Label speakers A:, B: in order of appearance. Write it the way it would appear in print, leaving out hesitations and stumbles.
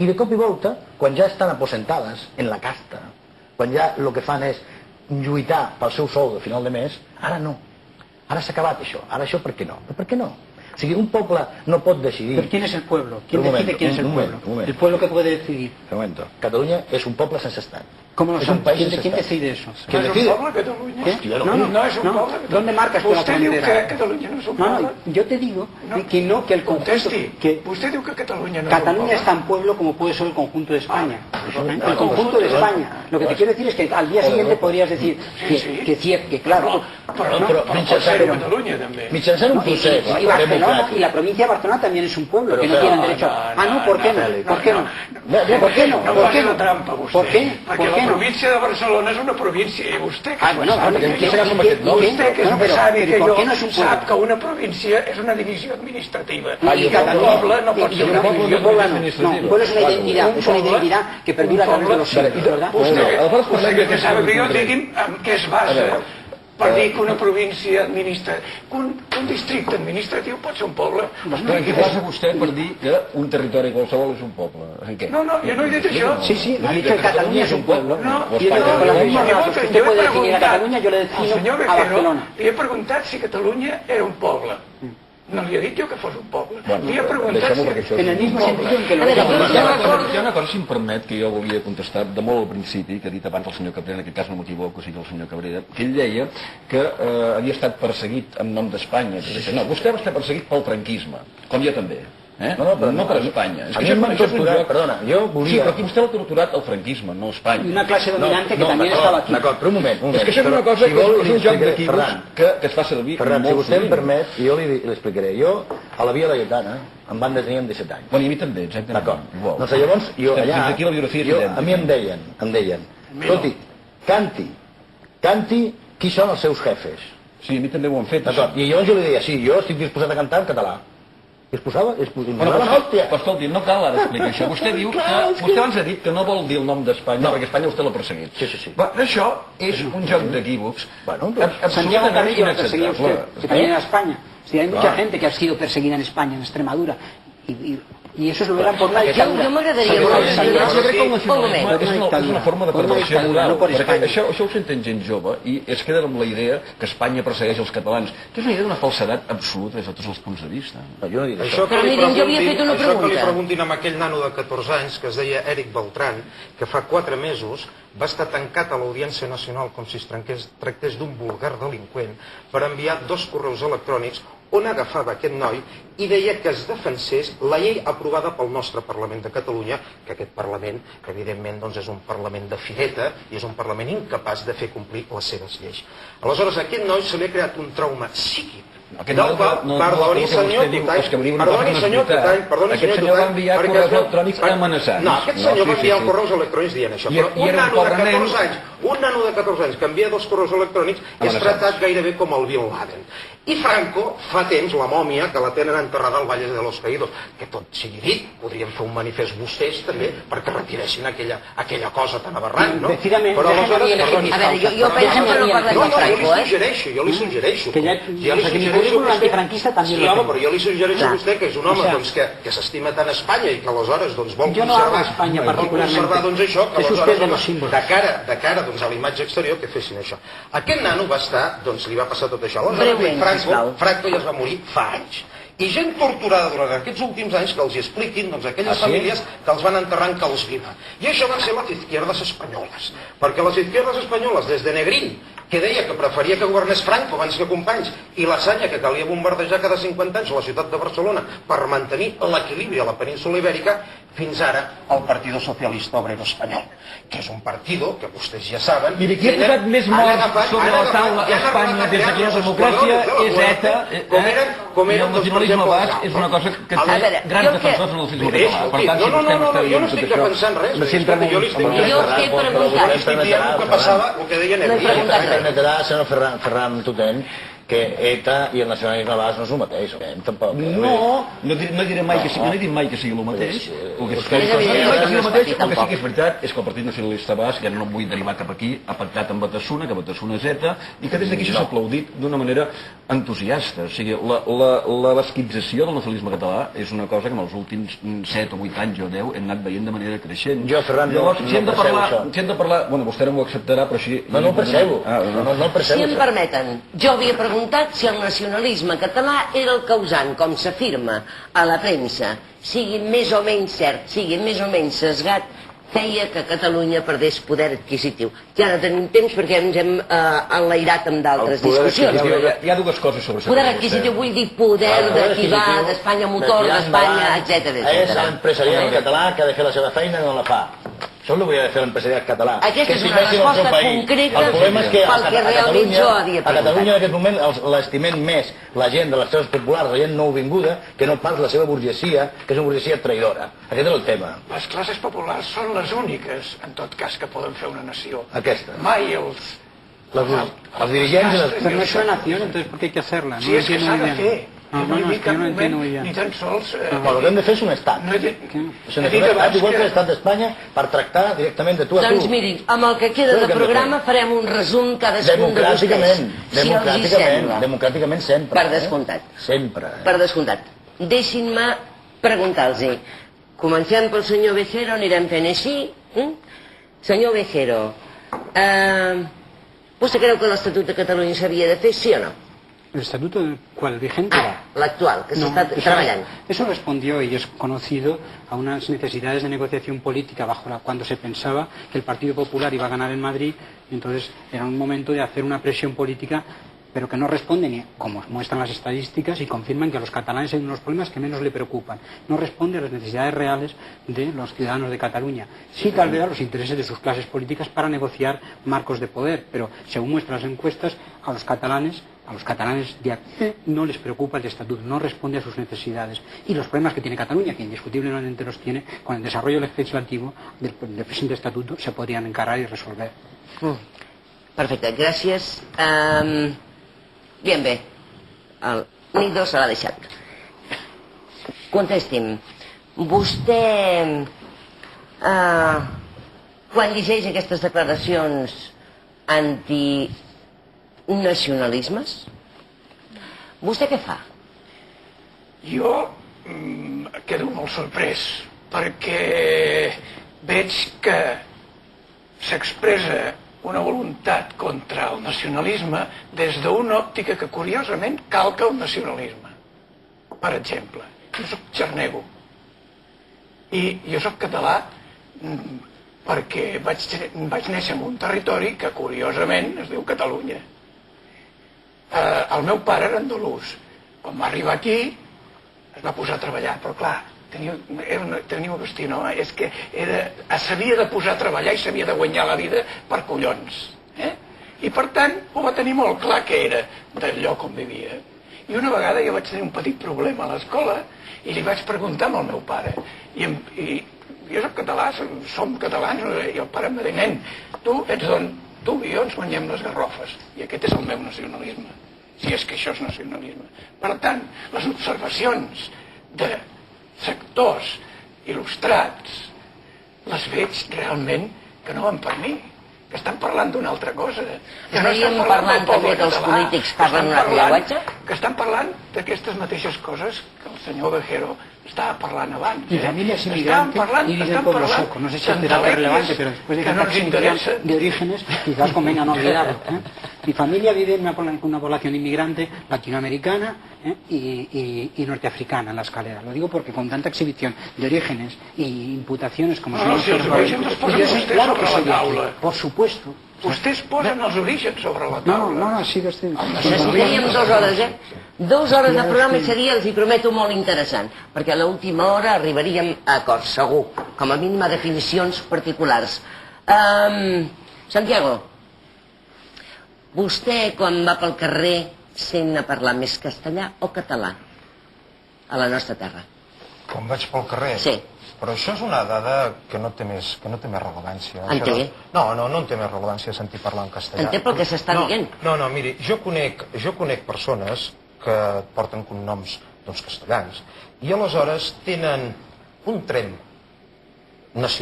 A: I de cop i volta, quan ja estan aposentades en la casta, quan ja el que fan és lluitar pel seu sou de final de mes, ara no. Ara s'ha acabat això. Ara això per què no? Per què no? O sigui, un poble no pot decidir...
B: ¿Pero quién es el pueblo? ¿Quién decide quién es el pueblo? El pueblo que puede decidir.
A: Un momento. Catalunya és un poble sense estat.
B: ¿Cómo lo
A: es un
B: sabes?
A: país
B: ¿Quién decide eso?
A: ¿Quién
C: ¿No es
A: decide?
C: un pueblo Cataluña?
B: ¿Qué?
A: Hostia,
C: No es un pueblo Cataluña.
B: ¿Dónde marcas tú la
C: Usted diu
B: frontera?
C: que Catalunya no és un
B: No,
C: poble.
B: no, yo te digo que no, que el conjunto...
C: Contesti.
B: Que
C: Usted diu que Catalunya no és un
B: Cataluña
C: poble.
B: es tan pueblo como puede ser el conjunto de España. El conjunto de España. Lo que te quiero decir es que al día siguiente podrías decir que claro...
C: Però pot ser Catalunya, també.
A: Mitjançant un procés
B: Y Barcelona,
A: democràtic.
B: y la provincia de Barcelona también es un pueblo, que no
A: pero-
B: tienen derecho a... Ah, no, ¿por qué no? ¿Por qué no? ¿Por qué no?
C: No
B: ¿Por
C: faci
B: qué
C: la
B: no?
C: trampa, vostè.
B: ¿Por qué?
C: Perquè
B: ¿Por qué
C: la
B: no?
C: província de Barcelona és una província i vostè que
B: Ah, bueno,
C: sap que
B: ¿qué
C: jo...
B: será como que no?
C: Vostè que és
B: Bueno,
C: més savi
B: pero
C: que
B: ¿por
C: jo
B: qué no es un pueblo?
C: sap que una província és una divisió administrativa.
B: Y
C: I cada poble no pot ser una divisió
B: un pueblo
C: administrativa.
B: no, un pueblo es una identidad, es una identidad que perdura a través de los siglos, ¿verdad?
C: Vostè que sabe que jo digui'm en què es basa per dir que una província administrativa... Un districte administratiu pot ser un poble.
D: Però què passa vostè per dir que un territori qualsevol és un poble? En què?
C: No, jo no he dit això.
B: Sí, sí, ha dicho que Cataluña es un pueblo.
C: No,
B: Y yo con las mismas razas que usted puede definir a Cataluña, yo le
C: al
B: defino
C: senyor
B: a
C: Becerro,
B: Barcelona.
C: li he preguntat si Catalunya era un poble. No li he dit jo que fos un poble. Li he preguntat
D: deixem-ho
C: si...
D: perquè això
B: En el mismo sentido en que lo
D: Hi ha una cosa, si em permet, que jo volia contestar de molt al principi, que ha dit abans el senyor Cabrera, en aquest cas no m'equivoco, sigui el senyor Cabrera, que ell deia que havia estat perseguit en nom d'Espanya. No, vostè va estar perseguit pel franquisme, com jo també. No per Espanya.
A: A mi m'han torturat, perdona, jo volia...
D: Sí, però aquí vostè l'ha torturat el franquismo, no Espanya.
B: Y una clase dominante que también estaba aquí.
A: D'acord, però un moment.
D: És que això és una cosa que és un joc d'equívocs que es fa servir
A: Ferran, si
D: molt
A: vostè em
D: sovint.
A: permet, jo li explicaré. Jo, a la Via Laietana, em van detenir amb 17 anys.
D: Bueno, i a mi també, exactament.
A: D'acord.
D: Igual.
A: Doncs llavors, jo allà...
D: Fins aquí la biografia és
A: jo,
D: idèntica.
A: a mi em deien, escolti, canti qui són els seus jefes.
D: Sí, a mi també ho han fet.
A: D'acord, i llavors jo li deia, sí, jo estic disposat a cantar en català. I es posava,
D: Bueno, però escolti, no cal ara explicar això. Vostè diu que... Vostè abans ha dit que no vol dir el nom d'Espanya, perquè Espanya vostè l'ha perseguit.
A: Sí.
D: Però això és un joc d'equívocs
B: Santiago
D: absolutament
B: Carrillo lo perseguía usted, que
D: inacceptable.
B: también era España. Sí, hay mucha gente que ha sido perseguida en España, en Extremadura. Y eso lo verán por una dictadura.
E: Jo m'agradaria...
D: Jo crec que el
E: Un
D: nacionalisme
E: moment.
D: és una forma de
B: Per una
D: perversió
B: dictadura,
D: moral,
B: no per
D: perquè
B: Espanya.
D: això ho senten gent jove i es queda amb la idea que Espanya persegueix els catalans, que és una idea d'una falsedat absoluta des de tots els punts de vista.
A: No, jo no dic això.
F: Això que
E: Però
F: li
E: mirin, jo havia
F: preguntin-
E: fet una
F: això que li
E: pregunta.
F: preguntin amb aquell nano de 14 anys que es deia Eric Beltran, que fa 4 mesos va estar tancat a l'Audiència Nacional com si es tractés d'un vulgar delinqüent per enviar 2 correus electrònics on agafava aquest noi i deia que es defensés la llei aprovada pel nostre Parlament de Catalunya, que aquest Parlament, que evidentment doncs, és un Parlament de fireta i és un Parlament incapaç de fer complir les seves lleis. Aleshores, a aquest noi se li ha creat un trauma psíquic.
D: Aquest
F: Del
D: noi
F: qual,
D: no-
F: perdoni,
D: el que
F: senyor
D: vostè diu
F: Tutall,
D: és que diu una cosa
F: perdoni,
D: que no és
F: senyor
D: veritat.
F: Tutall, perdoni,
D: Aquest
F: senyor
D: senyor va
F: Tutall,
D: enviar
F: perquè
D: correus
F: es veu-
D: electrònics amenaçants.
F: No, aquest
D: No,
F: senyor va
D: sí,
F: enviar
D: sí.
F: correus electrònics dient això,
D: I
F: però
D: era
F: un nano de
D: pobre nen.
F: 14 anys, un nano de 14 anys que envia 2 correus electrònics és
D: Amenaçats.
F: tractat gairebé com el Bin Laden. I Franco, fa temps, la mòmia, que la tenen enterrada al Valle de los Caídos, que tot sigui dit, podrien fer un manifest vostès també perquè retiressin aquella cosa tan aberrant, no?
B: Decidament,
F: Però aleshores,
B: déjame
F: perdoni,
E: A veure, jo penso que no parlem
F: no,
E: de
F: jo
E: Franco,
F: li suggereixo.
B: Que ja,
F: Jo
B: mi currículum antifranquista también
F: Sí,
B: lo
F: home,
B: tengo.
F: però jo li suggereixo a
B: Clar.
F: vostè que és un home
B: O sea,
F: doncs, que s'estima tant Espanya i que aleshores doncs, vol
B: Jo no
F: conservar,
B: amo Espanya
F: vol
B: particularment.
F: conservar doncs, això, que
B: És usted
F: aleshores
B: de los
F: doncs,
B: símbolos.
F: de cara doncs, a la imatge exterior que fessin això. Aquest nano va estar, doncs li va passar tot això. Aleshores,
E: Breument, sisplau.
F: Franco ja es va morir fa anys. I gent torturada durant aquests últims anys que els hi expliquin doncs, aquelles famílies que els van enterrar en Caos Viva. I això van ser les izquierdes espanyoles. Perquè les izquierdes espanyoles, des de Negrín, que deia que preferia que governés Franco abans que Companys, i la Sanya, que calia bombardejar cada 50 anys la ciutat de Barcelona per mantenir l'equilibri a la península Ibèrica, fins ara el Partido Socialista Obrero Espanyol, que és un partido que vostès ja saben...
D: Mira, qui ha posat més morts sobre la taula a Espanya des que hi ha democràcia és ETA, i el nacionalisme basc és una cosa que té grans defensors en el fiscal català. Per tant, si vostè m'està
F: jo
D: dient
F: no
D: tot
F: estic
D: això...
F: defensant res. Jo li estic
E: Jo què he preguntat?
F: estic dient el que passava, el que deia
E: No he
F: Negrín.
E: preguntat
A: Em permetrà, senyor Ferran Tutén, que ETA i el nacionalisme a vegades no és el mateix. Tampoc.
D: No diré mai que sigui, no he dit mai que sigui el mateix. El que sí que és veritat és que el Partit Nacionalista Basc, ja no em vull derivar cap aquí, ha pactat amb Batasuna, que Batasuna és ETA, i que des d'aquí s'ha aplaudit d'una manera entusiasta. O sigui, la basquització del nacionalisme català és una cosa que en els últims 7 o 8 anys o 10 hem anat veient de manera creixent.
A: Jo, Ferran, no
D: si hem de parlar, bueno, vostè no m'ho acceptarà, però així...
A: No ho percebo. No el percebo.
E: Si em permeten, jo havia preguntat si el nacionalisme català era el causant, com s'afirma a la premsa, sigui més o menys cert, sigui més o menys sesgat, feia que Catalunya perdés poder adquisitiu. Ja no tenim temps perquè ens hem enlairat amb d'altres discussions.
D: Hi ha dues coses sobre això.
E: Poder adquisitiu vull dir poder d'activar d'Espanya motor, d'Espanya, etc.
A: És l'empresariat català que ha de fer la seva feina i no la fa. Això és el que hauria de fer l'empresariat català.
E: Aquesta és una resposta concreta pel que realment jo havia preguntat.
A: A Catalunya en aquest moment l'estimem més la gent de les classes populars, la gent nouvinguda, que no pas la seva burgesia, que és una burgesia traïdora. Aquest és el tema.
C: Les classes populars són les úniques, en tot cas, que poden fer una nació.
A: Aquesta.
C: Mai els
A: dirigents...
B: Pero no es una nación, entonces ¿por qué hay que hacerla?
C: Sí, és que s'ha de fer.
B: No,
C: No he dit
B: és que
C: cap
B: no entiendo
C: moment,
B: ya.
C: ni tan sols...
A: Però el que hem de fer és un estat.
C: No he dit...
A: És un estat igual que l'estat d'Espanya per tractar directament de tu a tu.
E: Doncs mirin, amb el que queda de programa farem un resum cadascun de vostès.
A: Democràticament sempre.
E: Per descomptat.
A: Sempre.
E: Per descomptat. Deixin-me preguntar-los. Comencem pel senyor Bejero, anirem fent així. Senyor Bejero, vostè creu que l'Estatut de Catalunya s'havia de fer, sí o no?
B: ¿El estatuto cuál, vigente?
E: L'actual, que s'està treballant.
B: Eso respondió y es conocido a unas necesidades de negociación política cuando se pensaba que el Partido Popular iba a ganar en Madrid, y entonces era un momento de hacer una presión política, pero que no responde ni, como muestran las estadísticas y confirman que a los catalanes hay unos problemas que menos le preocupan. No responde a las necesidades reales de los ciudadanos de Cataluña. Sí tal vez a los intereses de sus clases políticas para negociar marcos de poder, pero según muestran las encuestas, a los catalanes de aquí no les preocupa el estatuto, no responde a sus necesidades. Y los problemas que tiene Cataluña, que indiscutiblemente los tiene, con el desarrollo legislativo del presente estatuto, se podrían encarar y resolver.
E: Perfecte, gràcies. Bien bé, el Nido se l'ha deixat. Contesti'm, vostè, quan llegeix aquestes declaracions antinacionalismes, vostè què fa?
C: Jo quedo molt sorprès, perquè veig que s'expressa una voluntat contra el nacionalisme des d'una òptica que curiosament calca el nacionalisme. Per exemple, jo soc xarnego i jo soc català perquè vaig néixer en un territori que curiosament es diu Catalunya. El meu pare era andalús. Quan va arribar aquí es va posar a treballar, però clar, tenia un destí, no? És que s'havia de posar a treballar i s'havia de guanyar la vida per collons. I per tant ho va tenir molt clar que era del lloc on vivia. I una vegada jo vaig tenir un petit problema a l'escola i li vaig preguntar al meu pare. I jo soc català, som catalans, i el pare em va dir, nen, tu ets d'on? Tu i jo ens guanyem les garrofes. I aquest és el meu nacionalisme, si és que això és nacionalisme. Per tant, les observacions de sectors il·lustrats les veig realment que no van per mi, que estan parlant d'una altra cosa.
E: Estaríem parlant també que els polítics parlen un altre llenguatge?
C: Que estan parlant d'aquestes mateixes coses que el senyor Bejero estaba parlant abans.
B: Y familias inmigrantes y del pueblo sueco. No sé si es un dato relevante, pero después de que de orígenes, quizás convenga no olvidarlo. Mi familia vive en una población inmigrante latinoamericana y norteafricana en la escalera. Lo digo porque con tanta exhibición de orígenes y imputaciones como son los claro que soy de aquí, por supuesto.
C: Vostès posen els orígens sobre la taula.
B: No, sí que estic...
E: Necessitaríem 2 hores, 2 hores de programa i seria, els hi prometo, molt interessant, perquè a l'última hora arribaríem a acords, segur, com a mínim a definicions particulars. Santiago, vostè quan va pel carrer sent a parlar més castellà o català a la nostra terra?
F: Quan vaig pel carrer?
E: Sí.
F: Però això és una dada que no té més rellevància.
E: En té?
F: No en té més rellevància sentir parlar en castellà.
E: En té pel que s'està dient.
F: No, miri, jo conec persones que porten cognoms castellans i aleshores tenen un tren nacional